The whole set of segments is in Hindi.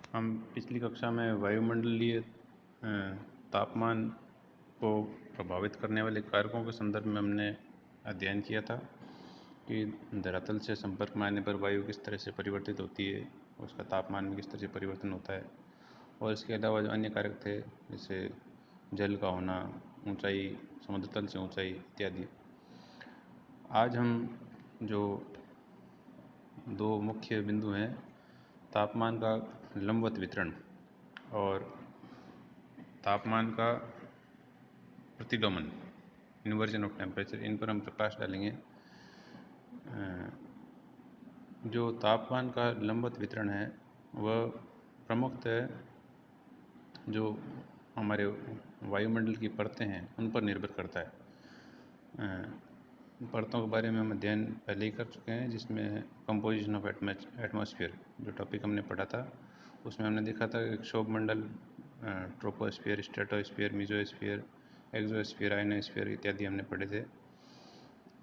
हम पिछली कक्षा में वायुमंडलीय तापमान को प्रभावित करने वाले कारकों के संदर्भ में हमने अध्ययन किया था कि धरातल से संपर्क में आने पर वायु किस तरह से परिवर्तित होती है, उसका तापमान में किस तरह से परिवर्तन होता है, और इसके अलावा जो अन्य कारक थे जैसे जल का होना, ऊंचाई, समुद्र तल से ऊंचाई इत्यादि। आज हम जो दो मुख्य बिंदु हैं, तापमान का लंबवत वितरण और तापमान का प्रतिलोमन, इन्वर्जन ऑफ टेम्परेचर, इन पर हम प्रकाश डालेंगे। जो तापमान का लंबवत वितरण है वह प्रमुखतः जो हमारे वायुमंडल की परतें हैं उन पर निर्भर करता है। परतों के बारे में हम अध्ययन पहले ही कर चुके हैं, जिसमें कंपोजिशन ऑफ एटमॉस्फेयर जो टॉपिक हमने पढ़ा था, उसमें हमने देखा था कि क्षोभमंडल, troposphere, stratosphere, mesosphere, exosphere, ionosphere इत्यादि हमने पढ़े थे।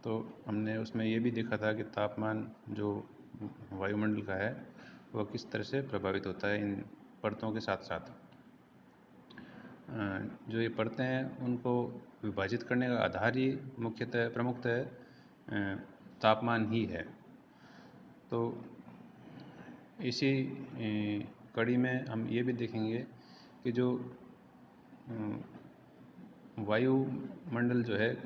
तो हमने उसमें ये भी देखा था कि तापमान जो वायुमंडल का है वह किस तरह से प्रभावित होता है इन परतों के साथ साथ। जो ये परतें हैं उनको विभाजित करने का आधार ही मुख्यतः प्रमुखतः तापमान ही है। तो इसी कड़ी में हम ये भी देखेंगे कि जो वायुमंडल जो है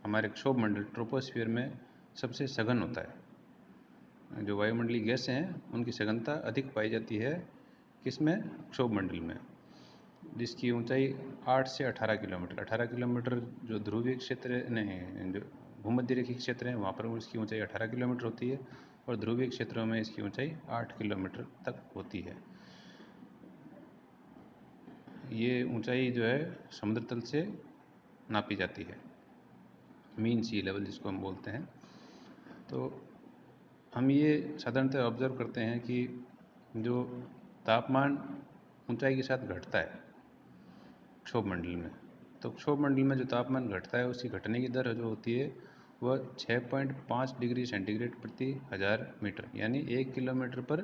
हमारे क्षोभमंडल ट्रोपोस्फीयर में सबसे सघन होता है। जो वायुमंडलीय गैसें हैं उनकी सघनता अधिक पाई जाती है किसमें? क्षोभमंडल में, जिसकी ऊंचाई 8 से 18 किलोमीटर। 18 किलोमीटर जो ध्रुवीय क्षेत्र नहीं, जो भूमध्य रेखीय क्षेत्र है वहाँ पर इसकी ऊंचाई 18 किलोमीटर होती है, और ध्रुवीय क्षेत्रों में इसकी ऊंचाई 8 किलोमीटर तक होती है। ये ऊंचाई जो है समुद्र तल से नापी जाती है, मीन सी लेवल जिसको हम बोलते हैं। तो हम ये साधारणतः ऑब्जर्व करते हैं कि जो तापमान ऊंचाई के साथ घटता है क्षोभमंडल में, तो क्षोभमंडल में जो तापमान घटता है उसकी घटने की दर जो होती है वह 6.5 डिग्री सेंटीग्रेड प्रति 1000 मीटर, यानी 1 किलोमीटर पर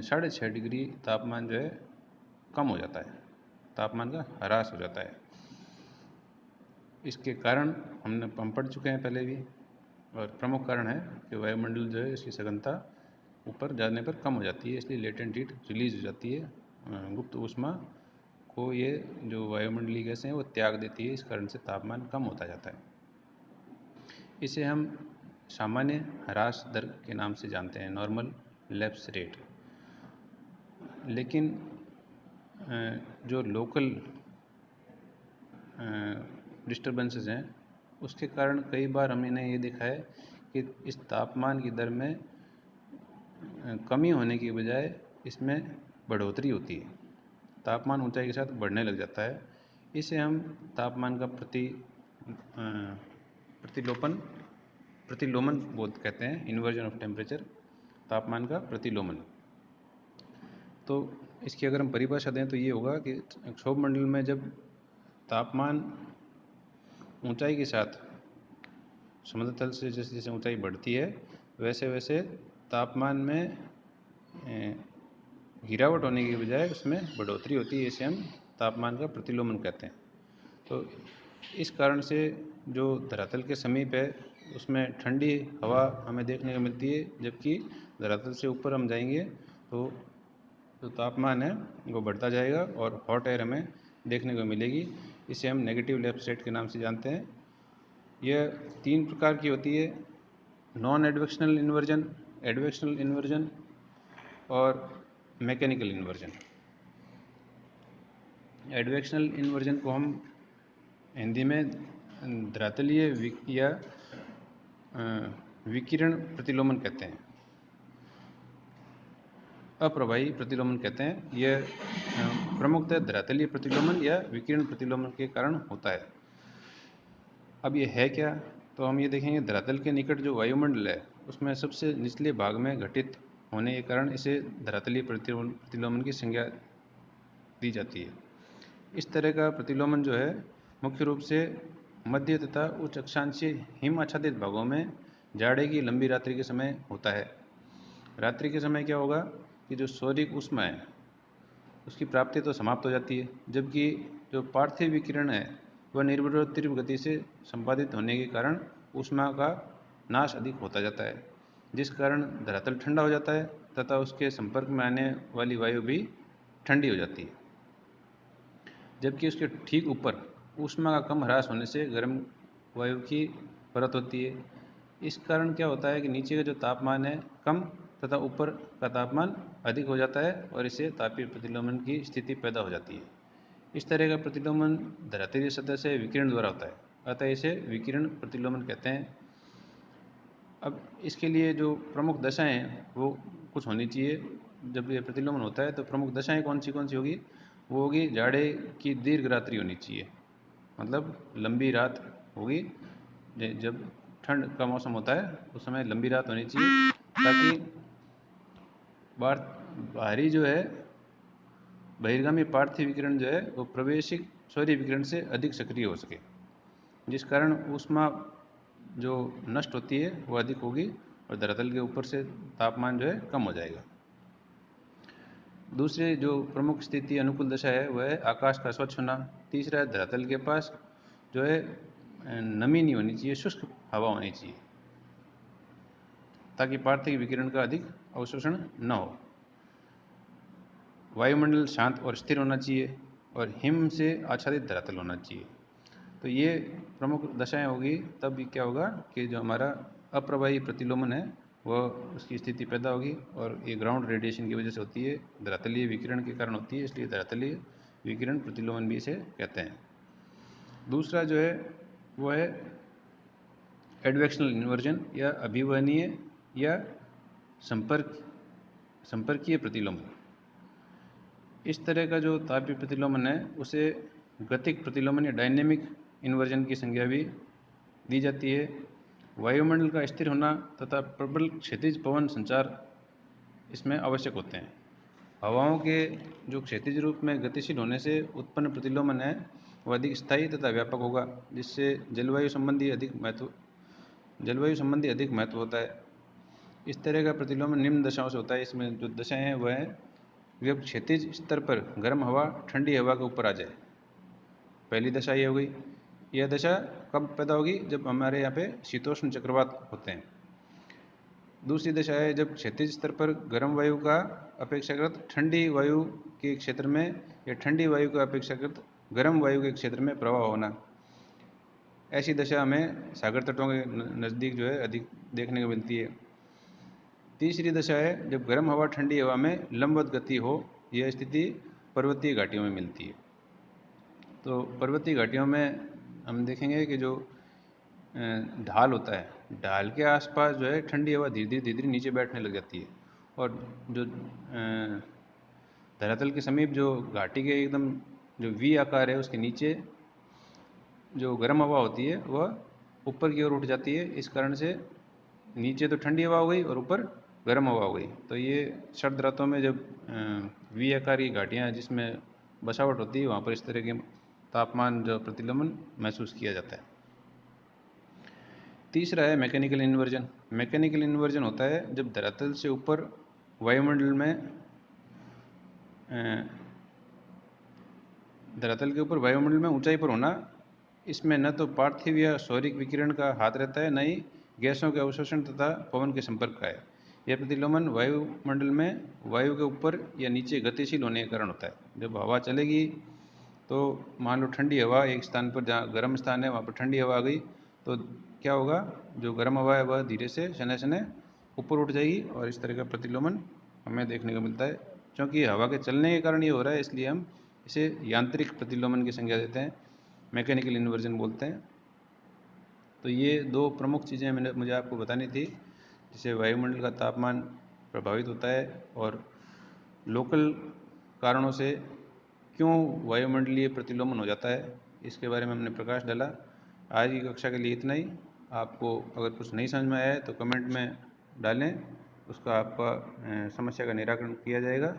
6.5 डिग्री तापमान जो है कम हो जाता है, तापमान का ह्रास हो जाता है। इसके कारण हम पढ़ चुके हैं पहले भी, और प्रमुख कारण है कि वायुमंडल जो है इसकी सघनता ऊपर जाने पर कम हो जाती है, इसलिए लेटेंट हीट रिलीज हो जाती है, गुप्त ऊष्मा को ये जो वायुमंडलीय गैसें हैं वो त्याग देती है, इस कारण से तापमान कम होता जाता है। इसे हम सामान्य ह्रास दर के नाम से जानते हैं, नॉर्मल लैप्स रेट। लेकिन जो लोकल डिस्टर्बेंसेस हैं उसके कारण कई बार हमने ये देखा है कि इस तापमान की दर में कमी होने की बजाय इसमें बढ़ोतरी होती है, तापमान ऊंचाई के साथ बढ़ने लग जाता है। इसे हम तापमान का प्रतिलोमन कहते हैं, इन्वर्जन ऑफ टेम्परेचर, तापमान का प्रतिलोमन। तो इसकी अगर हम परिभाषा दें तो ये होगा कि क्षोभमंडल में जब तापमान ऊंचाई के साथ समुद्र तल से जैसे जैसे ऊंचाई बढ़ती है वैसे वैसे तापमान में गिरावट होने की बजाय उसमें बढ़ोतरी होती है, इसे हम तापमान का प्रतिलोमन कहते हैं। तो इस कारण से जो धरातल के समीप है उसमें ठंडी हवा हमें देखने को मिलती है, जबकि धरातल से ऊपर हम जाएंगे तो जो तापमान है वो बढ़ता जाएगा और हॉट एयर हमें देखने को मिलेगी। इसे हम नेगेटिव लैप्स रेट के नाम से जानते हैं। यह 3 प्रकार की होती है, नॉन एडवेक्शनल इन्वर्जन, एडवेक्शनल इन्वर्जन और मैकेनिकल इन्वर्जन। एडवेक्शनल इन्वर्जन को हम हिंदी में धरातलीय या विकिरण प्रतिलोमन कहते हैं, अप्रवाही प्रतिलोमन कहते हैं। यह प्रमुखतः धरातलीय प्रतिलोमन या विकिरण प्रतिलोमन के कारण होता है। अब ये है क्या, तो हम ये देखेंगे धरातल के निकट जो वायुमंडल है उसमें सबसे निचले भाग में घटित होने के कारण इसे धरातलीय प्रतिलोमन की संज्ञा दी जाती है। इस तरह का प्रतिलोमन जो है मुख्य रूप से मध्य तथा उच्च अक्षांशीय हिम आच्छादित भागों में जाड़े की लंबी रात्रि के समय होता है। रात्रि के समय क्या होगा कि जो सौरिक ऊष्मा है उसकी प्राप्ति तो समाप्त हो जाती है, जबकि जो पार्थिव विकिरण है वह निर्विरोध तीव्र गति से संपादित होने के कारण ऊष्मा का नाश अधिक होता जाता है, जिस कारण धरातल ठंडा हो जाता है तथा उसके संपर्क में आने वाली वायु भी ठंडी हो जाती है। जबकि उसके ठीक ऊपर ऊष्मा का कम ह्रास होने से गर्म वायु की परत होती है। इस कारण क्या होता है कि नीचे का जो तापमान है कम तथा ऊपर का तापमान अधिक हो जाता है और इससे तापीय प्रतिलोमन की स्थिति पैदा हो जाती है। इस तरह का प्रतिलोमन धरातलीय सतह से विकिरण द्वारा होता है, अतः इसे विकिरण प्रतिलोमन कहते हैं। अब इसके लिए जो प्रमुख दशाएं हैं वो कुछ होनी चाहिए। जब ये प्रतिलोमन होता है तो प्रमुख दशाएं कौन सी होगी? वो होगी जाड़े की दीर्घ रात्रि होनी चाहिए, मतलब लंबी रात होगी। जब ठंड का मौसम होता है उस समय लंबी रात होनी चाहिए, ताकि बाहरी जो है बहिर्गामी पार्थिव विकिरण जो है वो प्रवेशिक सौर्य विकिरण से अधिक सक्रिय हो सके, जिस कारण ऊष्मा जो नष्ट होती है वो अधिक होगी और धरातल के ऊपर से तापमान जो है कम हो जाएगा। दूसरे जो प्रमुख स्थिति अनुकूल दशा है वह है आकाश का स्वच्छ होना। तीसरा है धरातल के पास जो है नमी नहीं होनी चाहिए, शुष्क हवा होनी चाहिए, ताकि पार्थिव विकिरण का अधिक अवशोषण न हो। वायुमंडल शांत और स्थिर होना चाहिए और हिम से आच्छादित धरातल होना चाहिए। तो ये प्रमुख दशाएं होगी, तब क्या होगा कि जो हमारा अप्रवाही प्रतिलोमन है वह उसकी स्थिति पैदा होगी, और ये ग्राउंड रेडिएशन की वजह से होती है, धरातलीय विकिरण के कारण होती है, इसलिए धरातलीय विकिरण प्रतिलोमन भी इसे कहते हैं। दूसरा जो है वो है एडवेक्शनल इन्वर्जन या अभिवहनीय या संपर्कीय प्रतिलोमन। इस तरह का जो तापीय प्रतिलोमन है उसे गतिक प्रतिलोमन या डायनेमिक इन्वर्जन की संज्ञा भी दी जाती है। वायुमंडल का स्थिर होना तथा प्रबल क्षैतिज पवन संचार इसमें आवश्यक होते हैं। हवाओं के जो क्षैतिज रूप में गतिशील होने से उत्पन्न प्रतिलोमन है वह अधिक स्थायी तथा व्यापक होगा, जिससे जलवायु संबंधी अधिक महत्व होता है। इस तरह का प्रतिलोमन निम्न दशाओं से होता है। इसमें जो दशाएं हैं वह है जब क्षैतिज स्तर पर गर्म हवा ठंडी हवा के ऊपर आ जाए, पहली दशा ये हो गई। यह दशा कब पैदा होगी? जब हमारे यहाँ पे शीतोष्ण चक्रवात होते हैं। दूसरी दशा है जब क्षैतिज स्तर पर गर्म वायु का अपेक्षाकृत ठंडी वायु के क्षेत्र में या ठंडी वायु का अपेक्षाकृत गर्म वायु के क्षेत्र में प्रवाह होना। ऐसी दशा हमें सागर तटों के नज़दीक जो है अधिक देखने को मिलती है। तीसरी दशा है जब गर्म हवा ठंडी हवा में लंबवत गति हो। यह स्थिति पर्वतीय घाटियों में मिलती है। तो पर्वतीय घाटियों में हम देखेंगे कि जो ढाल होता है, ढाल के आसपास जो है ठंडी हवा धीरे धीरे नीचे बैठने लग जाती है, और जो धरातल के समीप जो घाटी के एकदम जो वी आकार है उसके नीचे जो गर्म हवा होती है वह ऊपर की ओर उठ जाती है। इस कारण से नीचे तो ठंडी हवा हो गई और ऊपर गर्म हवा हो गई। तो ये सर्द रातों में जब वी आकार की घाटियाँ जिसमें बसावट होती है वहाँ पर इस तरह के तापमान जो प्रतिलोमन महसूस किया जाता है। तीसरा है मैकेनिकल इन्वर्जन। मैकेनिकल इन्वर्जन होता है जब धरातल से ऊपर वायुमंडल में धरातल के ऊपर वायुमंडल में ऊंचाई पर होना। इसमें न तो पार्थिव या सौरिक विकिरण का हाथ रहता है, न ही गैसों के अवशोषण तथा पवन के संपर्क का है। यह प्रतिलोमन वायुमंडल में वायु के ऊपर या नीचे गतिशील होने के कारण होता है। जब हवा चलेगी तो मान लो ठंडी हवा एक स्थान पर, जहाँ गर्म स्थान है वहाँ पर ठंडी हवा आ गई, तो क्या होगा, जो गर्म हवा है वह धीरे से शनै शनै ऊपर उठ जाएगी, और इस तरह का प्रतिलोमन हमें देखने को मिलता है। क्योंकि हवा के चलने के कारण ये हो रहा है, इसलिए हम इसे यांत्रिक प्रतिलोमन की संज्ञा देते हैं, मैकेनिकल इन्वर्जन बोलते हैं। तो ये दो प्रमुख चीज़ें मुझे आपको बतानी थी, जिससे वायुमंडल का तापमान प्रभावित होता है और लोकल कारणों से क्यों वायुमंडलीय प्रतिलोमन हो जाता है, इसके बारे में हमने प्रकाश डाला। आज की कक्षा के लिए इतना ही। आपको अगर कुछ नहीं समझ में आया है तो कमेंट में डालें, उसका आपका समस्या का निराकरण किया जाएगा।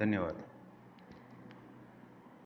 धन्यवाद।